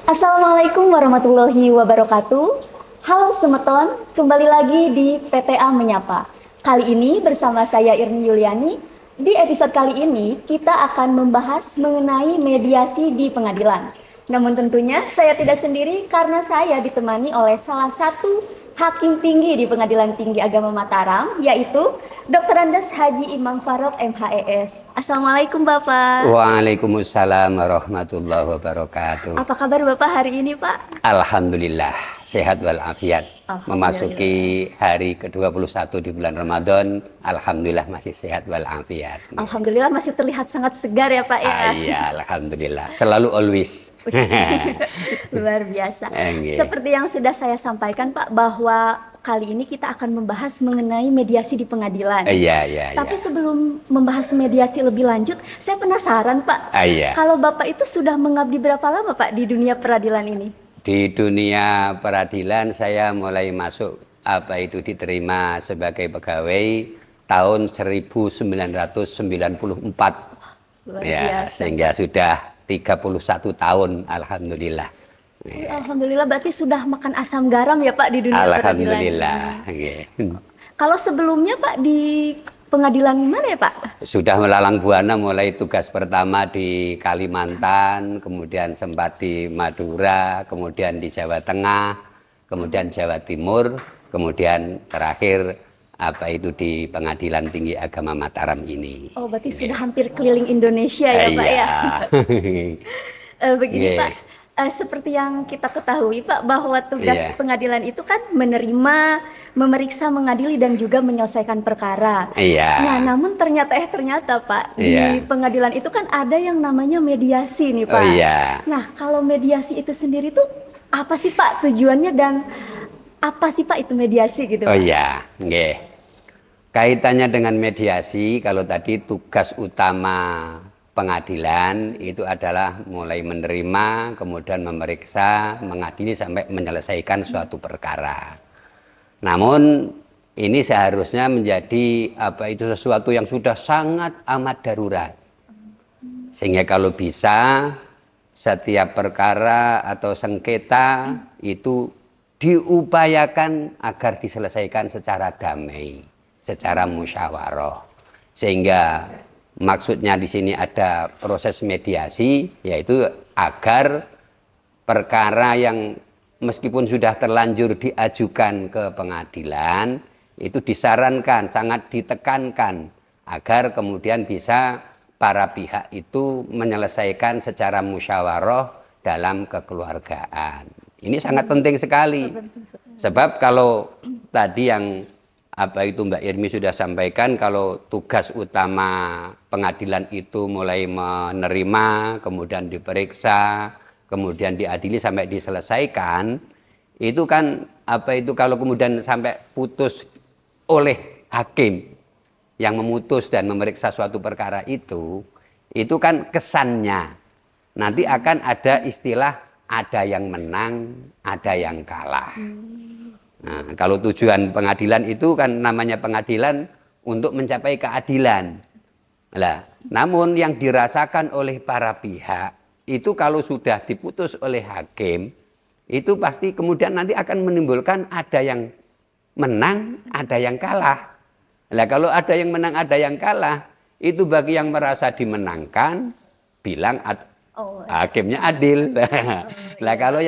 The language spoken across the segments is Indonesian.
Assalamualaikum warahmatullahi wabarakatuh. Halo Semeton, kembali lagi di PTA Menyapa. Kali ini bersama saya Irni Yuliani. Di episode kali ini kita akan membahas mengenai mediasi di pengadilan. Namun tentunya saya tidak sendiri karena saya ditemani oleh salah satu hakim tinggi di Pengadilan Tinggi Agama Mataram, yaitu Dr. Andes Haji Imam Farok MHES. Assalamualaikum Bapak. Waalaikumsalam warahmatullahi wabarakatuh. Apa kabar Bapak hari ini Pak? Alhamdulillah, sehat walafiat. Alhamdulillah. Memasuki hari ke-21 di bulan Ramadan, alhamdulillah masih sehat walafiat. Alhamdulillah masih terlihat sangat segar ya Pak ya. Iya, alhamdulillah. Selalu always. Luar biasa. Okay. Seperti yang sudah saya sampaikan Pak, bahwa kali ini kita akan membahas mengenai mediasi di pengadilan. Iya. Tapi sebelum membahas mediasi lebih lanjut, saya penasaran Pak. Iya. Kalau Bapak itu sudah mengabdi berapa lama Pak di dunia peradilan ini? Di dunia peradilan saya mulai masuk diterima sebagai pegawai tahun 1994. Luar Ya, biasa. sehingga sudah 31 tahun, alhamdulillah. Alhamdulillah berarti sudah makan asam garam ya Pak di dunia peradilan. Alhamdulillah. Kalau sebelumnya Pak di pengadilan mana ya Pak? Sudah melalang buana, mulai tugas pertama di Kalimantan, kemudian sempat di Madura, kemudian di Jawa Tengah, kemudian Jawa Timur, kemudian terakhir di Pengadilan Tinggi Agama Mataram ini. Oh, berarti sudah hampir keliling Indonesia ya Pak ya. Begini Pak, seperti yang kita ketahui Pak, bahwa tugas pengadilan itu kan menerima, memeriksa, mengadili dan juga menyelesaikan perkara. Nah, namun ternyata Pak, di pengadilan itu kan ada yang namanya mediasi nih Pak. Nah, kalau mediasi itu sendiri tuh apa sih Pak tujuannya dan apa sih Pak itu mediasi gitu Pak? Kaitannya dengan mediasi, kalau tadi tugas utama pengadilan itu adalah mulai menerima, kemudian memeriksa, mengadili sampai menyelesaikan suatu perkara. Namun ini seharusnya menjadi sesuatu yang sudah sangat amat darurat. Sehingga kalau bisa setiap perkara atau sengketa itu diupayakan agar diselesaikan secara damai, secara musyawarah. Sehingga maksudnya di sini ada proses mediasi, yaitu agar perkara yang meskipun sudah terlanjur diajukan ke pengadilan, itu disarankan, sangat ditekankan, agar kemudian bisa para pihak itu menyelesaikan secara musyawarah dalam kekeluargaan. Ini sangat penting sekali. Sebab kalau tadi yang Mbak Irmi sudah sampaikan, kalau tugas utama pengadilan itu mulai menerima, kemudian diperiksa, kemudian diadili sampai diselesaikan, itu kan kalau kemudian sampai putus oleh hakim yang memutus dan memeriksa suatu perkara itu kan kesannya nanti akan ada istilah ada yang menang, ada yang kalah. Nah, kalau tujuan pengadilan itu kan namanya pengadilan untuk mencapai keadilan. Nah, namun yang dirasakan oleh para pihak itu kalau sudah diputus oleh hakim, itu pasti kemudian nanti akan menimbulkan ada yang menang, ada yang kalah. Nah, kalau ada yang menang, ada yang kalah, itu bagi yang merasa dimenangkan bilang hakimnya adil. Nah, kalau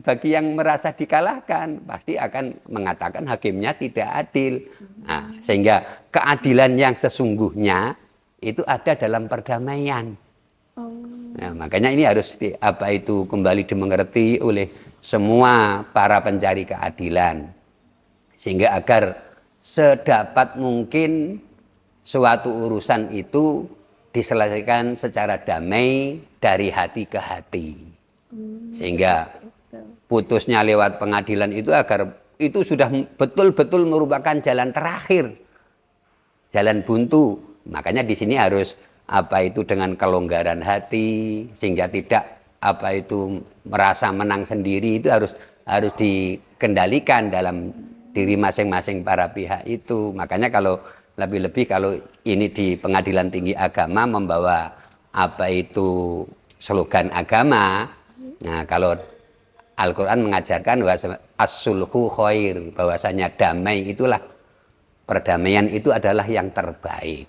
bagi yang merasa dikalahkan pasti akan mengatakan hakimnya tidak adil. Nah, sehingga keadilan yang sesungguhnya itu ada dalam perdamaian. Nah, makanya ini harus kembali dimengerti oleh semua para pencari keadilan, sehingga agar sedapat mungkin suatu urusan itu diselesaikan secara damai dari hati ke hati. Sehingga putusnya lewat pengadilan itu agar itu sudah betul-betul merupakan jalan terakhir, jalan buntu. Makanya di sini harus dengan kelonggaran hati, sehingga tidak merasa menang sendiri, itu harus dikendalikan dalam diri masing-masing para pihak itu. Makanya kalau lebih-lebih kalau ini di Pengadilan Tinggi Agama membawa slogan agama. Nah, kalau Al-Quran mengajarkan bahwa as-sulhu khair, bahwasanya damai itulah, perdamaian itu adalah yang terbaik.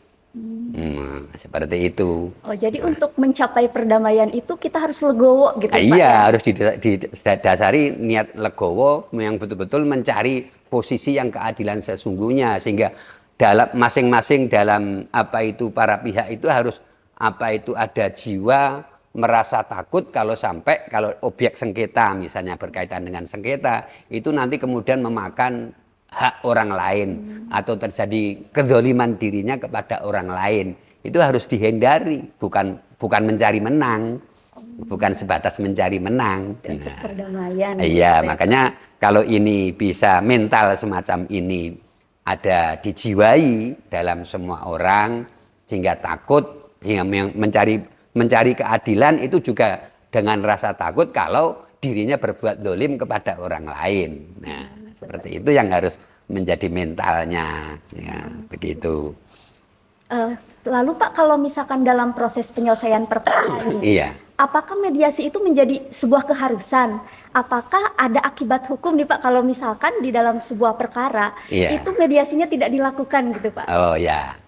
Seperti itu. Oh, jadi untuk mencapai perdamaian itu kita harus legowo gitu, Pak, Iya, ya? harus didasari niat legowo yang betul-betul mencari posisi yang keadilan sesungguhnya, sehingga dalam masing-masing dalam apa itu para pihak itu harus apa itu ada jiwa merasa takut kalau sampai kalau objek sengketa misalnya berkaitan dengan sengketa itu nanti kemudian memakan hak orang lain atau terjadi kezaliman dirinya kepada orang lain, itu harus dihindari, bukan mencari menang, bukan sebatas mencari menang. Untuk perdamaian. Iya, gitu ya. makanya kalau ini bisa mental semacam ini ada dijiwai dalam semua orang sehingga takut, sehingga mencari keadilan itu juga dengan rasa takut kalau dirinya berbuat dolim kepada orang lain. Nah, seperti itu yang harus menjadi mentalnya, ya, begitu. Lalu Pak, kalau misalkan dalam proses penyelesaian perkara ini, Iya. apakah mediasi itu menjadi sebuah keharusan? Apakah ada akibat hukum nih Pak kalau misalkan di dalam sebuah perkara Iya. itu mediasinya tidak dilakukan gitu Pak? Oh ya.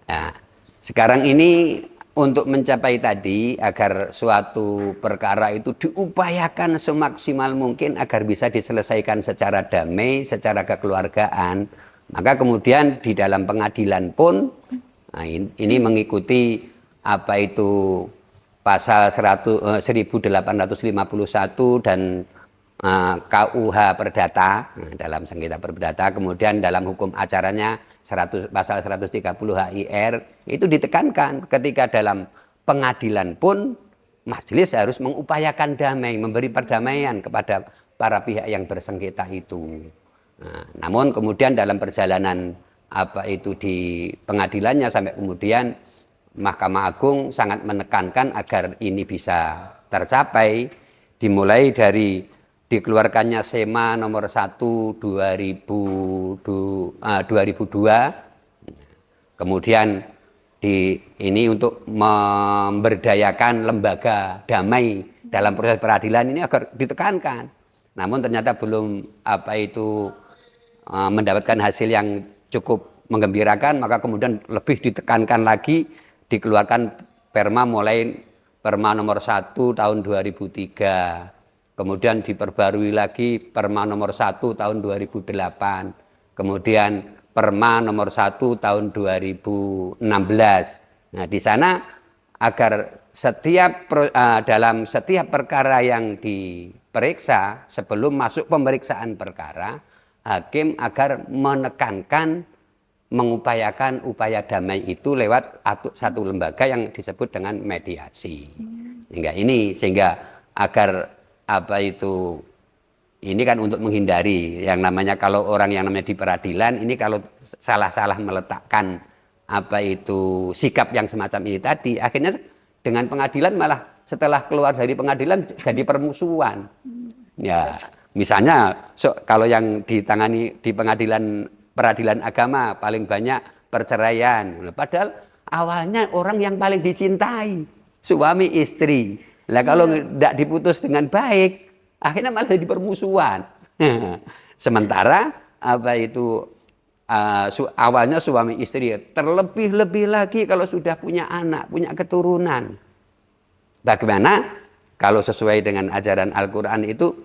Nah, sekarang ini untuk mencapai tadi agar suatu perkara itu diupayakan semaksimal mungkin agar bisa diselesaikan secara damai, secara kekeluargaan, maka kemudian di dalam pengadilan pun nah ini mengikuti apa itu pasal 1851 dan KUH Perdata, dalam sengketa perdata, kemudian dalam hukum acaranya pasal 130 HIR itu ditekankan ketika dalam pengadilan pun majelis harus mengupayakan damai, memberi perdamaian kepada para pihak yang bersengketa itu. Nah, namun kemudian dalam perjalanan apa itu di pengadilannya sampai kemudian Mahkamah Agung sangat menekankan agar ini bisa tercapai, dimulai dari dikeluarkannya SEMA nomor 1 2002, kemudian ini untuk memberdayakan lembaga damai dalam proses peradilan ini agar ditekankan. Namun ternyata belum apa itu mendapatkan hasil yang cukup menggembirakan, maka kemudian lebih ditekankan lagi, dikeluarkan Perma nomor 1 tahun 2003. Kemudian diperbarui lagi Perma nomor 1 tahun 2008. Kemudian Perma nomor 1 tahun 2016. Nah, di sana agar dalam setiap perkara yang diperiksa sebelum masuk pemeriksaan perkara, hakim agar menekankan mengupayakan upaya damai itu lewat satu lembaga yang disebut dengan mediasi. Sehingga agar apa itu ini kan untuk menghindari yang namanya kalau orang yang namanya di peradilan ini kalau salah-salah meletakkan apa itu sikap yang semacam ini tadi, akhirnya dengan pengadilan malah setelah keluar dari pengadilan jadi permusuhan. Ya, misalnya kalau yang ditangani di peradilan agama paling banyak perceraian, padahal awalnya orang yang paling dicintai suami istri. Lah kalau tidak diputus dengan baik, akhirnya malah jadi permusuhan. Sementara apa itu awalnya suami istri, terlebih-lebih lagi kalau sudah punya anak, punya keturunan. Bagaimana kalau sesuai dengan ajaran Al-Qur'an itu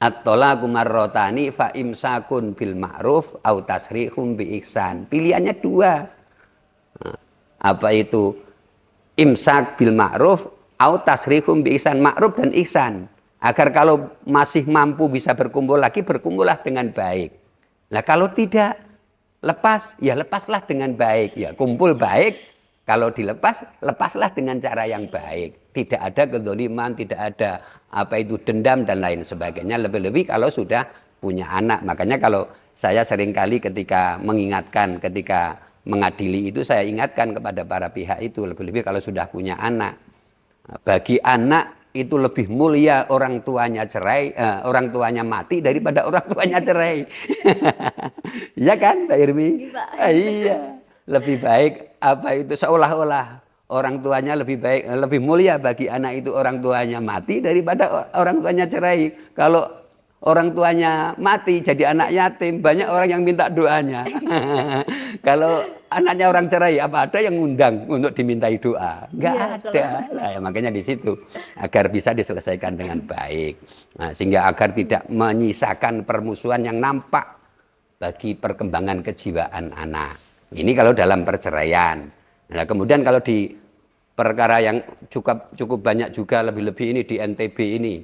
at-thalaqu marratani fa imsakun bil ma'ruf au tasrihum bi ihsan. Pilihannya dua. Apa itu? Imsak bil ma'ruf au tasrihum bi ihsan, ma'ruf dan ihsan. Agar kalau masih mampu bisa berkumpul lagi, berkumpullah dengan baik. Nah, kalau tidak lepas, ya lepaslah dengan baik. Ya, kumpul baik, kalau dilepas, lepaslah dengan cara yang baik. Tidak ada kezaliman, tidak ada apa itu dendam dan lain sebagainya. Lebih-lebih kalau sudah punya anak. Makanya kalau saya seringkali ketika mengingatkan, ketika mengadili itu saya ingatkan kepada para pihak itu, lebih-lebih kalau sudah punya anak. Bagi anak itu lebih mulia orang tuanya orang tuanya mati daripada orang tuanya cerai. Iya kan, Pak Irmi? Iya, Pak. Iya, lebih baik apa itu seolah-olah orang tuanya lebih baik, lebih mulia bagi anak itu orang tuanya mati daripada orang tuanya cerai. Kalau orang tuanya mati jadi anak yatim, banyak orang yang minta doanya. Kalau anaknya orang cerai, apa ada yang ngundang untuk dimintai doa? Enggak ada. Nah, ya, makanya di situ agar bisa diselesaikan dengan baik. Nah, sehingga agar tidak menyisakan permusuhan yang nampak bagi perkembangan kejiwaan anak. Ini kalau dalam perceraian. Nah, kemudian kalau di perkara yang cukup banyak juga lebih-lebih ini di NTB ini,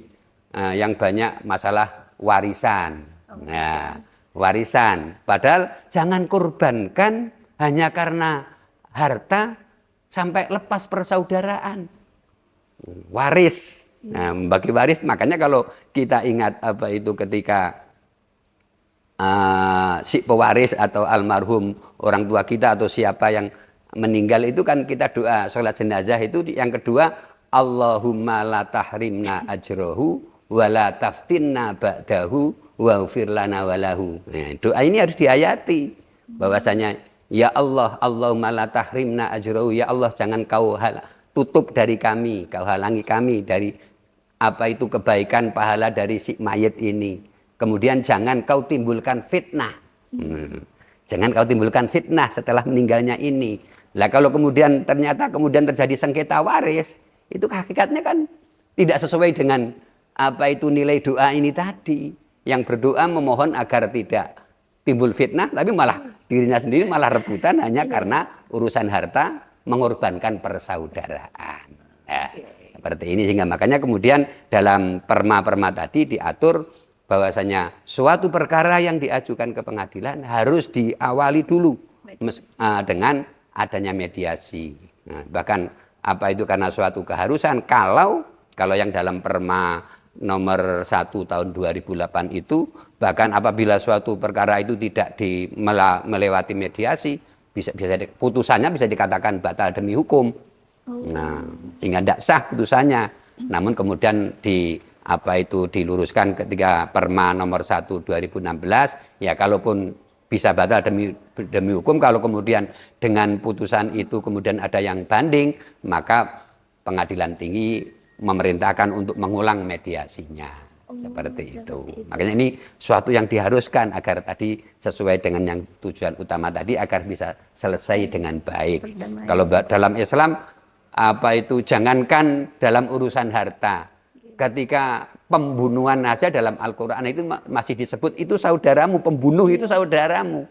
yang banyak masalah warisan. Nah, warisan. Padahal jangan korbankan hanya karena harta sampai lepas persaudaraan. Waris. Nah, bagi waris makanya kalau kita ingat apa itu ketika si pewaris atau almarhum orang tua kita atau siapa yang meninggal itu kan kita doa sholat jenazah itu yang kedua Allahumma la tahrimna ajrohu wala taftinna ba'dahu waghfir lana walahu. Nah, doa ini harus dihayati bahwasanya ya Allah, Allahumma la tahrimna ajrahu, ya Allah jangan kau tutup dari kami, kau halangi kami dari apa itu kebaikan pahala dari si mayit ini. Kemudian jangan kau timbulkan fitnah. Jangan kau timbulkan fitnah setelah meninggalnya ini. Lah kalau kemudian ternyata terjadi sengketa waris, itu hakikatnya kan tidak sesuai dengan apa itu nilai doa ini tadi, yang berdoa memohon agar tidak timbul fitnah, tapi malah dirinya sendiri malah rebutan hanya karena urusan harta mengorbankan persaudaraan. Nah, seperti ini sehingga makanya kemudian dalam perma-perma tadi diatur bahwasanya suatu perkara yang diajukan ke pengadilan harus diawali dulu dengan adanya mediasi. Nah, bahkan apa itu karena suatu keharusan kalau yang dalam perma nomor 1 tahun 2008 itu bahkan apabila suatu perkara itu tidak melewati mediasi putusannya bisa dikatakan batal demi hukum. Nah, sehingga tidak sah putusannya. Namun kemudian diluruskan ketika perma nomor 1 2016 ya kalaupun bisa batal demi hukum kalau kemudian dengan putusan itu kemudian ada yang banding maka pengadilan tinggi memerintahkan untuk mengulang mediasinya. Seperti itu. Makanya ini suatu yang diharuskan agar tadi sesuai dengan yang tujuan utama tadi agar bisa selesai dengan baik. Kalau dalam Islam apa itu jangankan dalam urusan harta. Ketika pembunuhan aja dalam Al-Qur'an itu masih disebut itu saudaramu, pembunuh itu saudaramu.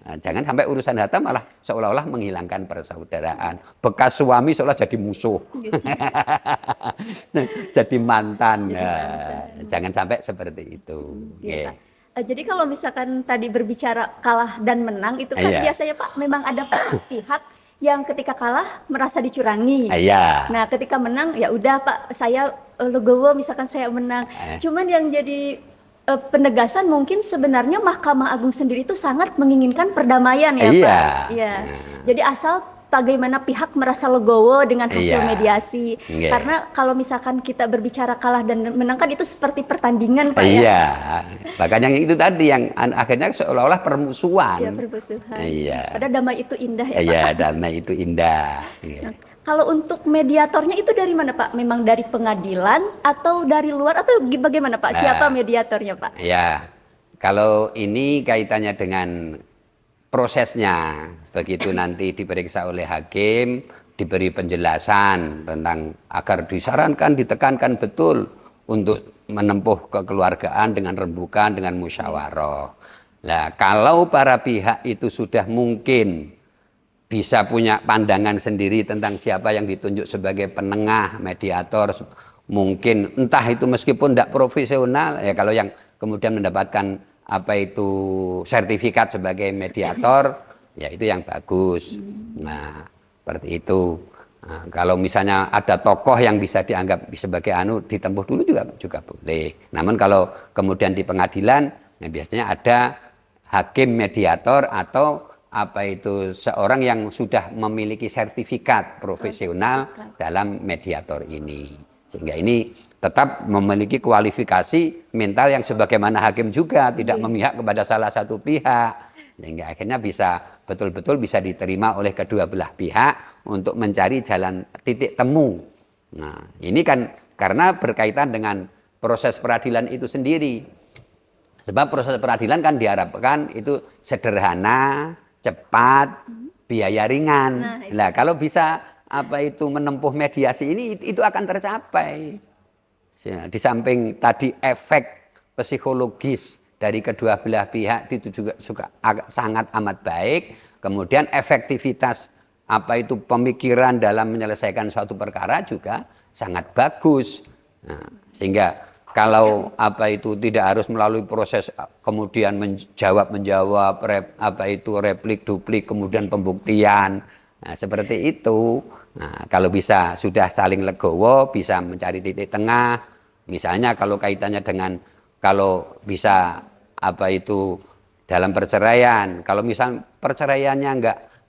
Nah, jangan sampai urusan harta malah seolah-olah menghilangkan persaudaraan. Bekas suami seolah jadi musuh. Jadi mantan. Jangan sampai seperti itu. Ya, jadi kalau misalkan tadi berbicara kalah dan menang itu kan biasanya Pak memang ada pihak yang ketika kalah merasa dicurangi. Nah, ketika menang ya udah Pak saya legowo misalkan saya menang. Cuman yang jadi penegasan mungkin sebenarnya Mahkamah Agung sendiri itu sangat menginginkan perdamaian ya Pak. Iya. Jadi asal bagaimana pihak merasa legowo dengan hasil mediasi. Karena kalau misalkan kita berbicara kalah dan menang kan itu seperti pertandingan Pak ya. Bahkan yang itu tadi yang akhirnya seolah-olah permusuhan. Iya, permusuhan. Padahal damai itu indah ya Pak. Iya, damai itu indah. Nah, kalau untuk mediatornya itu dari mana Pak? Memang dari pengadilan atau dari luar atau bagaimana Pak? Siapa mediatornya Pak? Ya, kalau ini kaitannya dengan prosesnya, begitu nanti diperiksa oleh hakim, diberi penjelasan tentang agar disarankan, ditekankan betul untuk menempuh kekeluargaan dengan rembukan, dengan musyawarah. Nah, kalau para pihak itu sudah mungkin bisa punya pandangan sendiri tentang siapa yang ditunjuk sebagai penengah, mediator, mungkin entah itu meskipun tidak profesional, ya kalau yang kemudian mendapatkan apa itu sertifikat sebagai mediator, ya itu yang bagus. Nah, seperti itu. Nah, kalau misalnya ada tokoh yang bisa dianggap sebagai ditempuh dulu juga boleh. Namun kalau kemudian di pengadilan, ya biasanya ada hakim mediator atau apa itu seorang yang sudah memiliki sertifikat profesional dalam mediator ini. Sehingga ini tetap memiliki kualifikasi mental yang sebagaimana hakim juga, tidak memihak kepada salah satu pihak. Sehingga akhirnya bisa betul-betul bisa diterima oleh kedua belah pihak untuk mencari jalan titik temu. Nah, ini kan karena berkaitan dengan proses peradilan itu sendiri. Sebab proses peradilan kan diharapkan itu sederhana, cepat, biaya ringan. Nah, kalau bisa menempuh mediasi ini itu akan tercapai. Ya, di samping tadi efek psikologis dari kedua belah pihak itu juga sangat amat baik. Kemudian efektivitas pemikiran dalam menyelesaikan suatu perkara juga sangat bagus. Nah, sehingga kalau tidak harus melalui proses kemudian menjawab replik duplik kemudian pembuktian. Nah, seperti itu. Nah, kalau bisa sudah saling legowo, bisa mencari titik tengah. Misalnya kalau kaitannya dengan kalau bisa dalam perceraian, kalau misal perceraiannya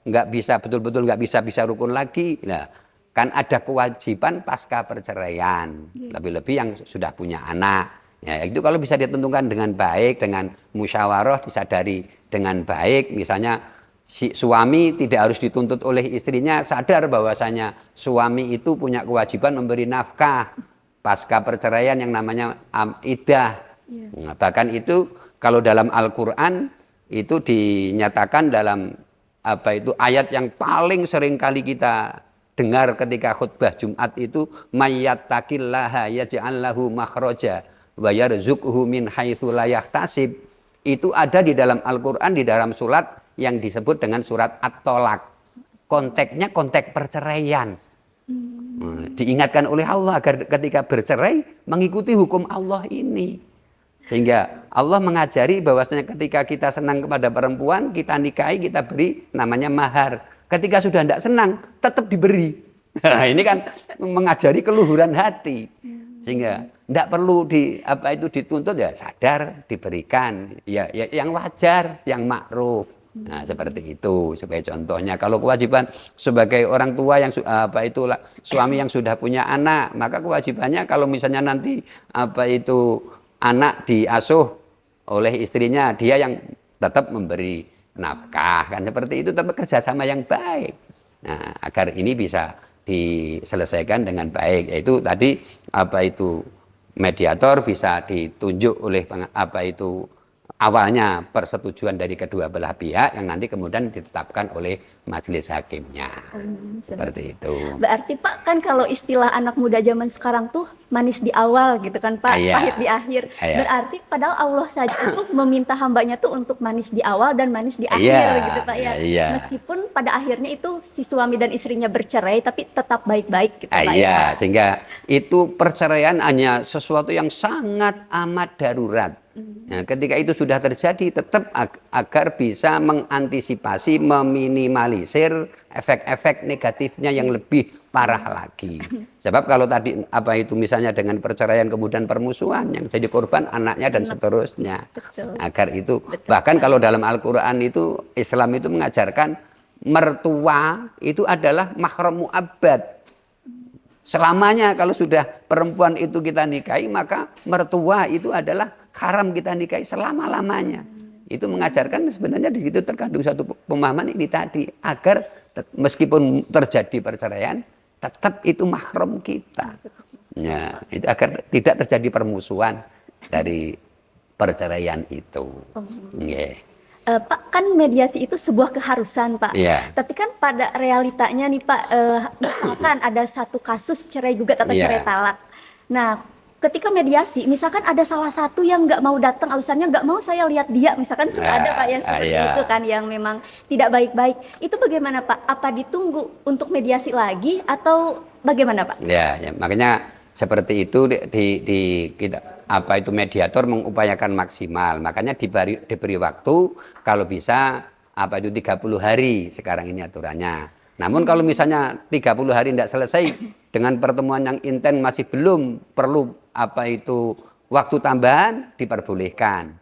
nggak bisa betul-betul nggak bisa rukun lagi, nah kan ada kewajiban pasca perceraian, lebih-lebih yang sudah punya anak. Ya, itu kalau bisa ditentukan dengan baik, dengan musyawarah disadari dengan baik, misalnya si suami tidak harus dituntut oleh istrinya, sadar bahwasanya suami itu punya kewajiban memberi nafkah pasca perceraian yang namanya iddah. Nah, bahkan itu kalau dalam Al-Qur'an itu dinyatakan dalam ayat yang paling sering kali kita dengar ketika khutbah Jumat itu, mayyattaqillaha yaj'al lahu makhraja wa yarzuqhu min haitsu la yahtasib. Itu ada di dalam Al-Qur'an di dalam surat yang disebut dengan surat At-Tolak. Konteksnya konteks perceraian. Diingatkan oleh Allah agar ketika bercerai mengikuti hukum Allah ini. Sehingga Allah mengajari bahwasanya ketika kita senang kepada perempuan, kita nikahi, kita beri namanya mahar. Ketika sudah tidak senang, tetap diberi. Nah, ini kan mengajari keluhuran hati. Sehingga tidak perlu dituntut, ya sadar diberikan. Ya yang wajar, yang makruf. Nah, seperti itu sebagai contohnya. Kalau kewajiban sebagai orang tua yang suami yang sudah punya anak, maka kewajibannya kalau misalnya nanti anak diasuh oleh istrinya, dia yang tetap memberi nafkah, kan seperti itu, tapi kerjasama yang baik. Nah, agar ini bisa diselesaikan dengan baik, yaitu tadi mediator bisa ditunjuk oleh awalnya persetujuan dari kedua belah pihak yang nanti kemudian ditetapkan oleh majelis hakimnya. Seperti itu. Berarti Pak, kan kalau istilah anak muda zaman sekarang tuh manis di awal gitu kan Pak, pahit di akhir. Berarti padahal Allah saja itu meminta hambanya tuh untuk manis di awal dan manis di akhir gitu Pak ya. Meskipun pada akhirnya itu si suami dan istrinya bercerai tapi tetap baik-baik gitu Pak ya. Sehingga itu perceraian hanya sesuatu yang sangat amat darurat. Nah, ketika itu sudah terjadi, tetap agar bisa mengantisipasi, meminimalisi efek-efek negatifnya yang lebih parah lagi. Sebab kalau tadi misalnya dengan perceraian kemudian permusuhan yang jadi korban anaknya dan seterusnya. Agar itu bahkan kalau dalam Al-Qur'an itu Islam itu mengajarkan mertua itu adalah mahram mu'abbad. Selamanya kalau sudah perempuan itu kita nikahi, maka mertua itu adalah haram kita nikahi selama-lamanya. Itu mengajarkan sebenarnya di situ terkandung satu pemahaman ini tadi, agar meskipun terjadi perceraian tetap itu mahram kita. Ya, itu agar tidak terjadi permusuhan dari perceraian itu. Pak, kan mediasi itu sebuah keharusan Pak. Tapi kan pada realitanya nih Pak, misalkan ada satu kasus cerai gugat atau cerai talak. Nah, ketika mediasi, misalkan ada salah satu yang nggak mau datang, alasannya nggak mau saya lihat dia, misalkan suka ada Pak yang seperti itu kan, yang memang tidak baik-baik. Itu bagaimana Pak? Apa ditunggu untuk mediasi lagi atau bagaimana Pak? Ya, makanya seperti itu mediator mengupayakan maksimal. Makanya diberi waktu kalau bisa 30 hari sekarang ini aturannya. Namun kalau misalnya 30 hari tidak selesai dengan pertemuan yang intens masih belum perlu waktu tambahan, diperbolehkan.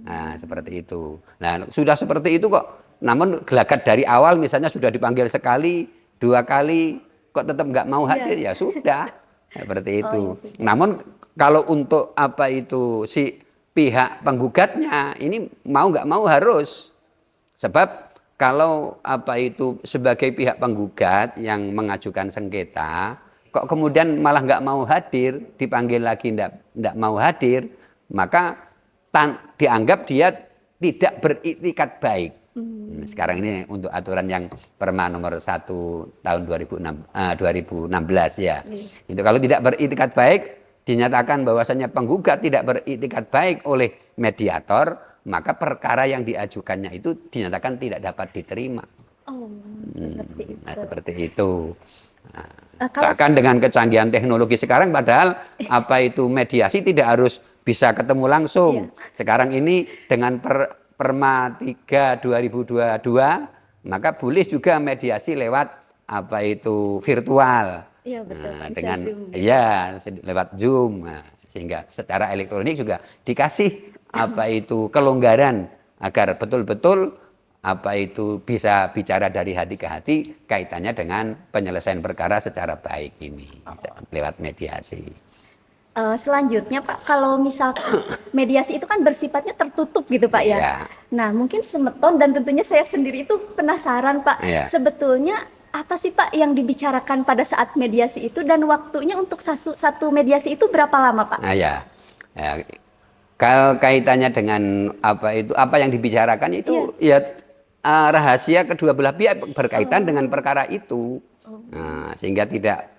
Nah, seperti itu. Nah, sudah seperti itu kok. Namun gelagat dari awal misalnya sudah dipanggil sekali, 2 kali kok tetap nggak mau hadir, ya sudah. Seperti itu. Namun kalau untuk si pihak penggugatnya ini mau nggak mau harus. Sebab kalau apa itu sebagai pihak penggugat yang mengajukan sengketa, kok kemudian malah nggak mau hadir, dipanggil lagi nggak mau hadir, maka dianggap dia tidak beriktikat baik. Sekarang ini untuk aturan yang Perma nomor 1 tahun 2016 ya. Itu kalau tidak beriktikat baik, dinyatakan bahwasanya penggugat tidak beriktikat baik oleh mediator, maka perkara yang diajukannya itu dinyatakan tidak dapat diterima. Oh, seperti itu. Nah, seperti itu. Nah, Kalau bahkan dengan kecanggihan teknologi sekarang, padahal apa itu mediasi tidak harus bisa ketemu langsung. Sekarang ini dengan Perma 3 2022, maka boleh juga mediasi lewat apa itu virtual. Iya betul. Nah, Bisa dengan Zoom. lewat Zoom. Nah, sehingga secara elektronik juga dikasih apa itu kelonggaran agar betul-betul apa itu bisa bicara dari hati ke hati kaitannya dengan penyelesaian perkara secara baik ini lewat mediasi. Selanjutnya Pak, kalau misalkan mediasi itu kan bersifatnya tertutup gitu Pak ya. Iya. Nah mungkin Semeton dan tentunya saya sendiri itu penasaran Pak, Iya. sebetulnya apa sih Pak yang dibicarakan pada saat mediasi itu dan waktunya untuk satu mediasi itu berapa lama Pak? Nah, ya. Kalau kaitannya dengan apa yang dibicarakan itu ya rahasia kedua belah pihak berkaitan dengan perkara itu. Nah, sehingga tidak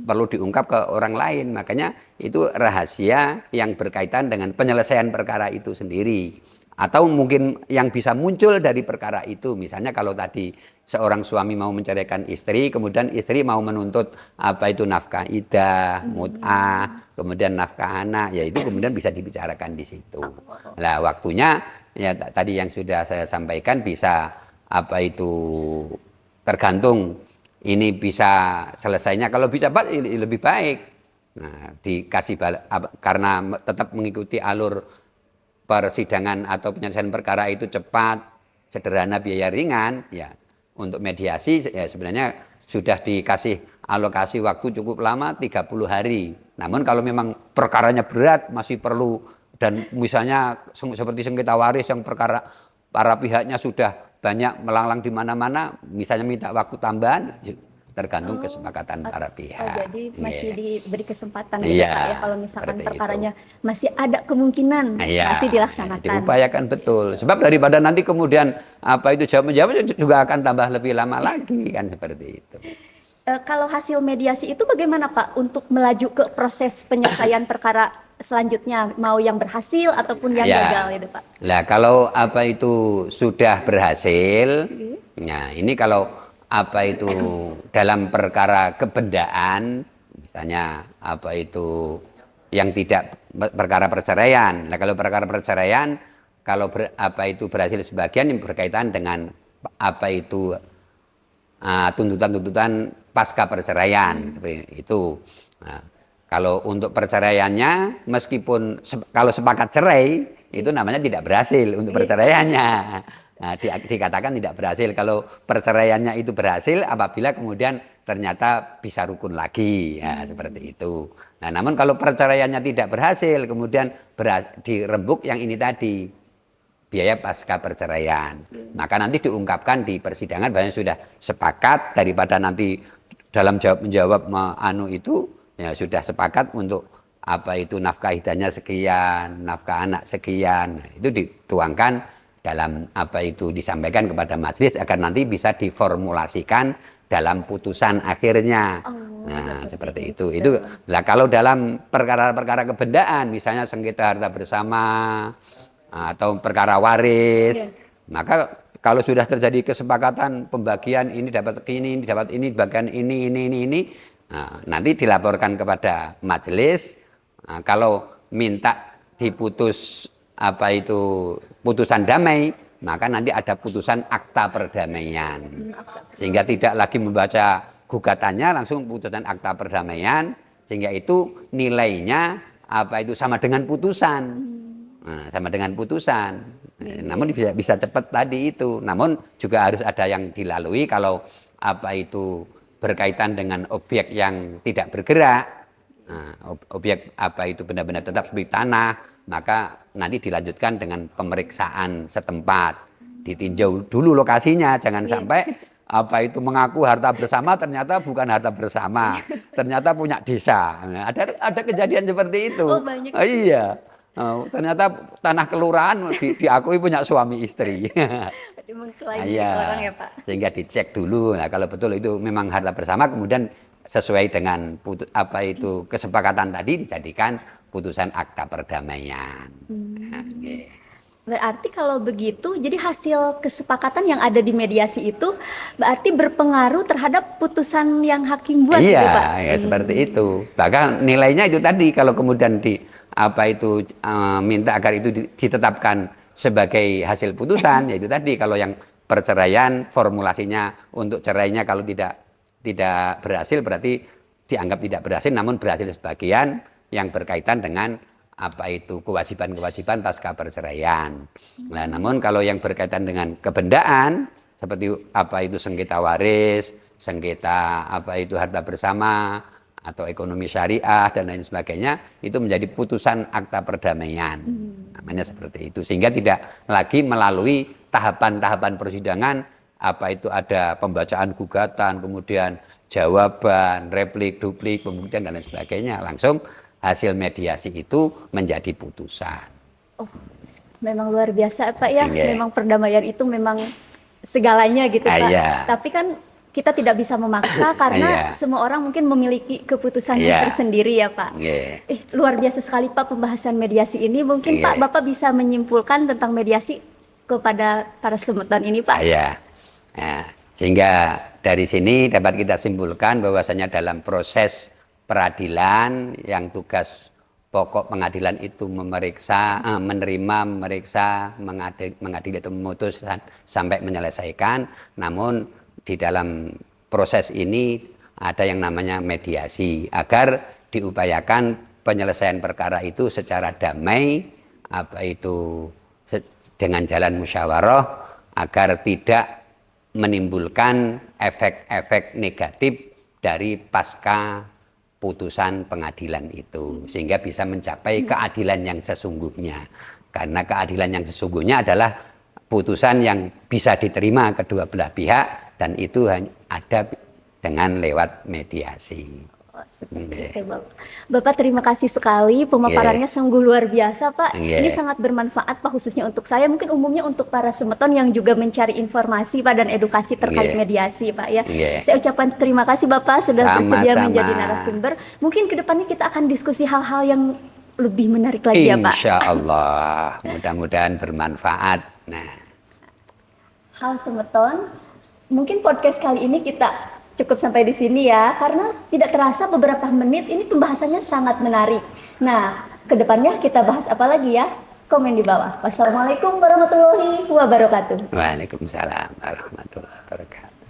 perlu diungkap ke orang lain. Makanya itu rahasia yang berkaitan dengan penyelesaian perkara itu sendiri. Atau mungkin yang bisa muncul dari perkara itu. Misalnya kalau tadi seorang suami mau menceraikan istri, kemudian istri mau menuntut apa itu nafkah iddah, mut'ah, kemudian nafkah anak, ya itu kemudian bisa dibicarakan di situ. Nah, waktunya ya tadi yang sudah saya sampaikan bisa apa itu tergantung ini bisa selesainya kalau bisa cepat lebih baik. Nah, dikasih karena tetap mengikuti alur persidangan atau penyelesaian perkara itu cepat, sederhana, biaya ringan, ya untuk mediasi ya sebenarnya sudah dikasih alokasi waktu cukup lama 30 hari. Namun kalau memang perkaranya berat masih perlu dan misalnya seperti sengketa waris yang perkara para pihaknya sudah banyak melanglang di mana-mana, misalnya minta waktu tambahan, tergantung kesepakatan para pihak. Jadi masih diberi kesempatan gitu Iya, Pak ya kalau misalkan seperti perkaranya masih ada kemungkinan masih dilaksanakan. Diupayakan betul. Sebab daripada nanti kemudian apa itu jawab-menjawab juga akan tambah lebih lama lagi kan seperti itu. Kalau hasil mediasi itu bagaimana Pak untuk melaju ke proses penyelesaian perkara selanjutnya, mau yang berhasil ataupun yang gagal itu Pak? Nah kalau apa itu sudah berhasil, nah ini kalau apa itu dalam perkara kebendaan, misalnya apa itu yang tidak perkara perceraian. Nah kalau perkara perceraian, kalau apa itu berhasil sebagian yang berkaitan dengan apa itu tuntutan-tuntutan pasca perceraian seperti itu. Nah, kalau untuk perceraiannya, meskipun kalau sepakat cerai itu namanya tidak berhasil untuk perceraiannya. Nah, dikatakan tidak berhasil. Kalau perceraiannya itu berhasil apabila kemudian ternyata bisa rukun lagi, ya, seperti itu. Nah, namun kalau perceraiannya tidak berhasil, kemudian dirembuk yang ini tadi, biaya pasca perceraian. Maka nanti diungkapkan di persidangan bahwa sudah sepakat daripada nanti dalam jawab-menjawab itu, ya sudah sepakat untuk apa itu nafkah iddahnya sekian, nafkah anak sekian. Nah, itu dituangkan dalam apa itu disampaikan kepada majelis agar nanti bisa diformulasikan dalam putusan akhirnya. Nah, seperti itu. Itu lah kalau dalam perkara-perkara kebendaan, misalnya sengketa harta bersama atau perkara waris, maka kalau sudah terjadi kesepakatan pembagian ini dapat ini dapat ini, bagian ini, nah, nanti dilaporkan kepada majelis. Nah, kalau minta diputus apa itu putusan damai, maka nanti ada putusan akta perdamaian. Sehingga tidak lagi membaca gugatannya, langsung putusan akta perdamaian, sehingga itu nilainya apa itu sama dengan putusan. Nah, sama dengan putusan. Namun bisa cepat tadi itu. Namun juga harus ada yang dilalui kalau apa itu berkaitan dengan objek yang tidak bergerak. Nah, objek apa itu benda-benda tetap seperti tanah, maka nanti dilanjutkan dengan pemeriksaan setempat. ditinjau dulu lokasinya, jangan Iya. sampai apa itu mengaku harta bersama ternyata bukan harta bersama, ternyata punya desa. Nah, ada kejadian seperti itu. Oh, banyak. Iya. Ternyata tanah kelurahan diakui punya suami istri. Mengklaim Nah, milik iya. orang ya Pak. Sehingga dicek dulu. Nah, kalau betul itu memang harta bersama, kemudian sesuai dengan apa itu kesepakatan tadi dijadikan putusan akta perdamaian. Nah, iya. Berarti kalau begitu, jadi hasil kesepakatan yang ada di mediasi itu berarti berpengaruh terhadap putusan yang hakim buat gitu Iya, Pak? ya seperti itu. Bahkan nilainya itu tadi kalau kemudian apa itu minta agar itu ditetapkan sebagai hasil putusan, yaitu tadi kalau yang perceraian formulasinya untuk cerainya kalau tidak berhasil berarti dianggap tidak berhasil, namun berhasil sebagian yang berkaitan dengan apa itu kewajiban-kewajiban pasca perceraian. Nah, namun kalau yang berkaitan dengan kebendaan seperti apa itu sengketa waris, sengketa apa itu harta bersama atau ekonomi syariah dan lain sebagainya, itu menjadi putusan akta perdamaian. Namanya seperti itu. Sehingga tidak lagi melalui tahapan-tahapan persidangan, apa itu ada pembacaan gugatan, kemudian jawaban, replik, duplik, pembuktian dan lain sebagainya. Langsung hasil mediasi itu menjadi putusan. Oh, memang luar biasa Pak ya. Iya. Memang perdamaian itu memang segalanya gitu Pak. Iya. Tapi kan kita tidak bisa memaksa karena Iya. semua orang mungkin memiliki keputusannya Iya. tersendiri ya Pak. Iya. Luar biasa sekali Pak pembahasan mediasi ini. Mungkin Iya. Pak Bapak bisa menyimpulkan tentang mediasi kepada para semeton ini Pak. Iya. Nah, sehingga dari sini dapat kita simpulkan bahwasanya dalam proses peradilan yang tugas pokok pengadilan itu memeriksa, menerima, memeriksa, mengadili atau memutus sampai menyelesaikan. Namun di dalam proses ini ada yang namanya mediasi agar diupayakan penyelesaian perkara itu secara damai, apa itu dengan jalan musyawarah agar tidak menimbulkan efek-efek negatif dari pasca putusan pengadilan itu, sehingga bisa mencapai keadilan yang sesungguhnya. Karena keadilan yang sesungguhnya adalah putusan yang bisa diterima kedua belah pihak dan itu ada dengan lewat mediasi. Oh, seperti itu, Bapak. Bapak terima kasih sekali pemaparannya sungguh luar biasa Pak. Ini sangat bermanfaat Pak khususnya untuk saya, mungkin umumnya untuk para semeton yang juga mencari informasi Pak dan edukasi terkait mediasi Pak ya. Saya ucapkan terima kasih Bapak sudah bersedia menjadi narasumber. Mungkin kedepannya kita akan diskusi hal-hal yang lebih menarik lagi ya Pak. Insya Allah, mudah-mudahan bermanfaat. Nah, Hal semeton, mungkin podcast kali ini kita cukup sampai di sini ya, karena tidak terasa beberapa menit ini pembahasannya sangat menarik. Nah, kedepannya kita bahas apa lagi ya? Komen di bawah. Wassalamualaikum warahmatullahi wabarakatuh. Waalaikumsalam warahmatullahi wabarakatuh.